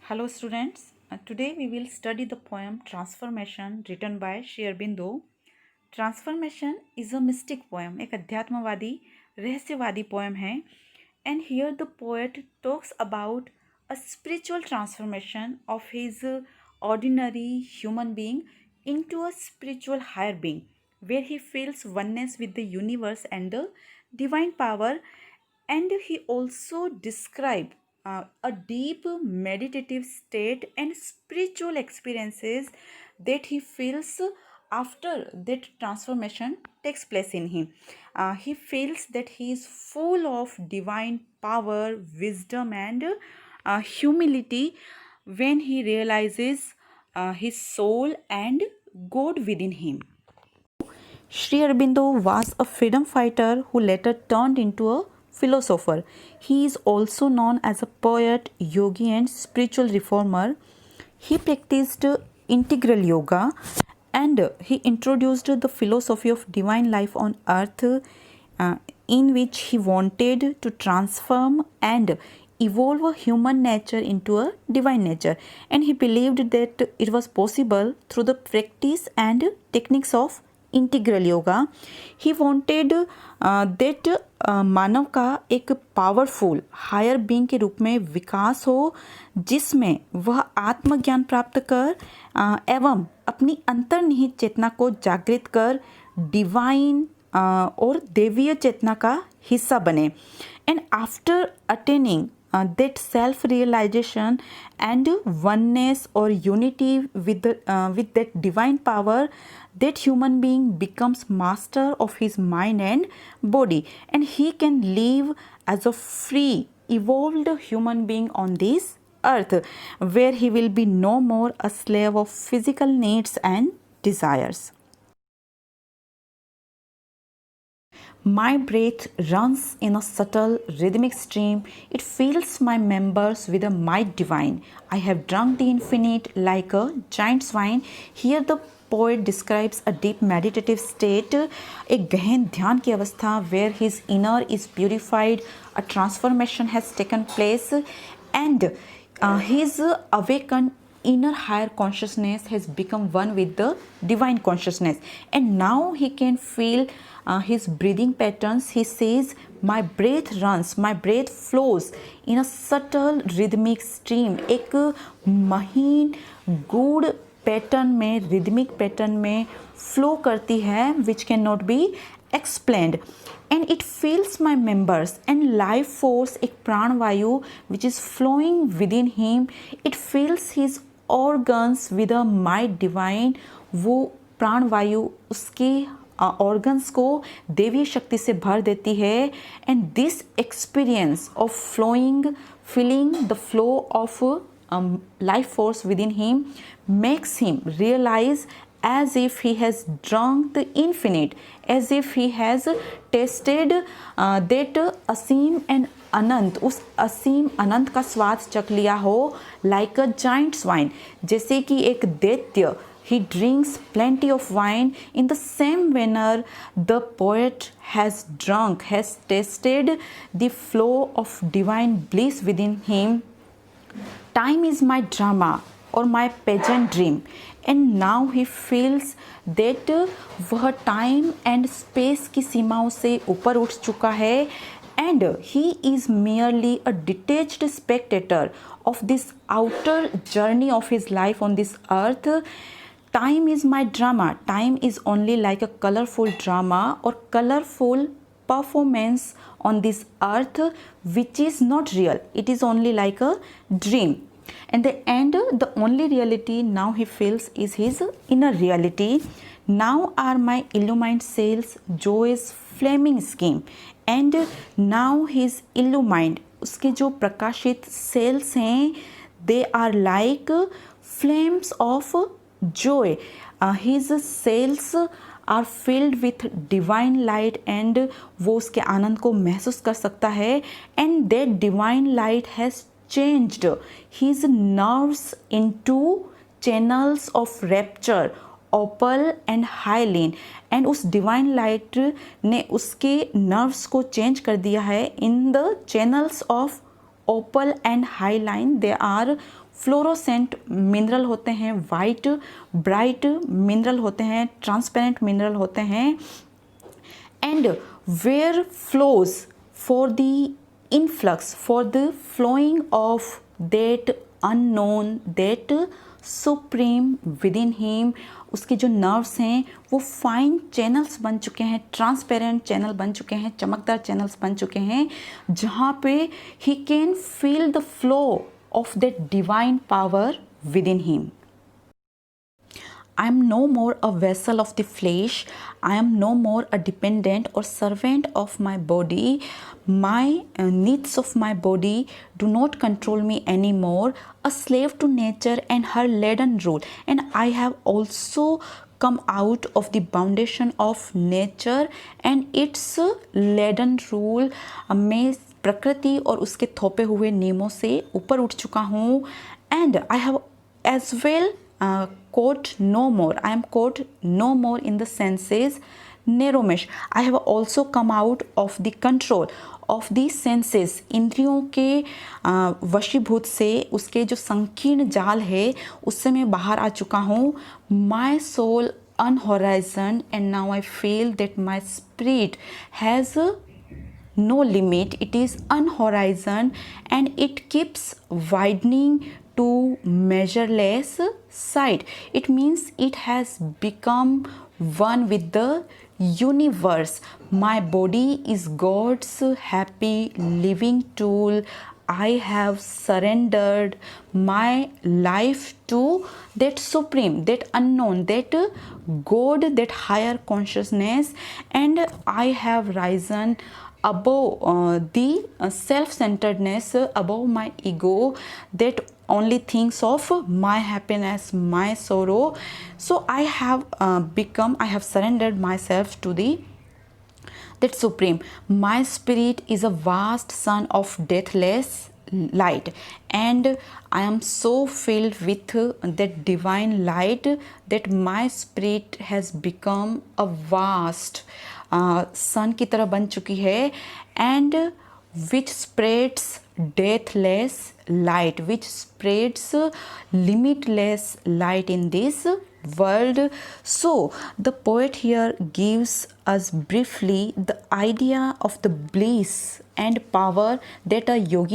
Hello students, today we will study the poem Transformation written by Sri Aurobindo. Transformation is a mystic poem, एक अध्यात्मवादी रहस्यवादी poem है, and here the poet talks about a spiritual transformation of his ordinary human being into a spiritual higher being, where he feels oneness with the universe and the divine power. And he also described a deep meditative state and spiritual experiences that he feels after that transformation takes place in him. He feels that he is full of divine power, wisdom, and humility when he realizes his soul and God within him. Sri Aurobindo was a freedom fighter who later turned into a philosopher. He is also known as a poet, yogi, and spiritual reformer. He practiced integral yoga and he introduced the philosophy of divine life on earth, in which he wanted to transform and evolve human nature into a divine nature, and he believed that it was possible through the practice and techniques of integral yoga. He wanted that मानव का एक powerful higher being के रूप में विकास हो, जिसमें वह आत्मज्ञान प्राप्त कर एवं अपनी अंतर्निहित चेतना को जागृत कर डिवाइन और देवीय चेतना का हिस्सा बने. And after attaining that self-realization and oneness or unity with that divine power, that human being becomes master of his mind and body, and he can live as a free, evolved human being on this earth, where he will be no more a slave of physical needs and desires. My breath runs in a subtle rhythmic stream. It fills my members with a might divine. I have drunk the infinite like a giant swine. Here the poet describes a deep meditative state, एक गहन ध्यान की अवस्था where his inner is purified, a transformation has taken place, and his awakened inner higher consciousness has become one with the divine consciousness, and now he can feel his breathing patterns. He says, my breath runs, my breath flows in a subtle rhythmic stream. एक महीन गूढ़ pattern में, rhythmic pattern में flow करती है, which cannot be explained, and it fills my members and life force, एक प्राणवायु which is flowing within him. It fills his organs with a might divine. वो प्राणवायु उसके ऑर्गन्स को देवी शक्ति से भर देती है, and this experience of flowing, feeling the flow of life force within him makes him realize as if he has drunk the infinite, as if he has tasted that असीम and अनंत, उस असीम अनंत का स्वाद चख लिया हो, like a giant swine, जैसे कि एक दैत्य. He drinks plenty of wine. In the same manner, the poet has drunk, has tasted the flow of divine bliss within him. Time is my drama or my pageant dream, and now he feels that वह time and space की सीमाओं से ऊपर उठ चुका है, and he is merely a detached spectator of this outer journey of his life on this earth. Time is my drama. Time is only like a colorful drama or colorful performance on this earth, which is not real. It is only like a dream. And the only reality now he feels is his inner reality. Now are my illumined sails, joy's flaming scheme. And now his illumined, उसके जो प्रकाशित sails हैं, they are like flames of joy. His sails are filled with divine light, and वो उसके आनंद को महसूस कर सकता है, and that divine light has changed his nerves into channels of rapture, opal and hyaline, and उस divine light ने उसके nerves को change कर दिया है in the channels of opal and hyaline, they are fluorescent mineral होते हैं, white bright mineral होते हैं, ट्रांसपेरेंट मिनरल होते हैं, and where flows for the influx, for the flowing of that unknown, that supreme within him, उसके जो nerves हैं वो फाइन चैनल्स बन चुके हैं, ट्रांसपेरेंट चैनल बन चुके हैं, चमकदार चैनल्स बन चुके हैं, जहाँ पे he can feel the flow of that divine power with in him. I am no more a vessel of the flesh. I am no more a dependent or servant of my body. My needs of my body do not control me anymore. A slave to nature and her leaden rule. And I have also come out of the foundation of nature and its leaden rule. मैं प्रकृति और उसके थोपे हुए नियमों से ऊपर उठ चुका हूँ. And I have as well caught no more. I am caught no more in the senses narrow mesh. I have also come out of the control of the senses. इंद्रियों के वशीभूत से, उसके जो संकीर्ण जाल है उससे मैं बाहर आ चुका हूँ. My soul unhorizon, and now I feel that my spirit has no limit. It is unhorizon and it keeps widening to measureless sight. It means it has become one with the universe. My body is God's happy living tool. I have surrendered my life to that supreme, that unknown, that God, that higher consciousness, and I have risen above the self-centeredness, above my ego that only thinks of my happiness, my sorrow. So I have I have surrendered myself to the that supreme. My spirit is a vast sun of deathless light, and I am so filled with that divine light that my spirit has become a vast sun की तरह बन चुकी है, and which spreads deathless light, which spreads limitless light in this world. So the poet here gives us briefly the idea of the bliss and power that a yogi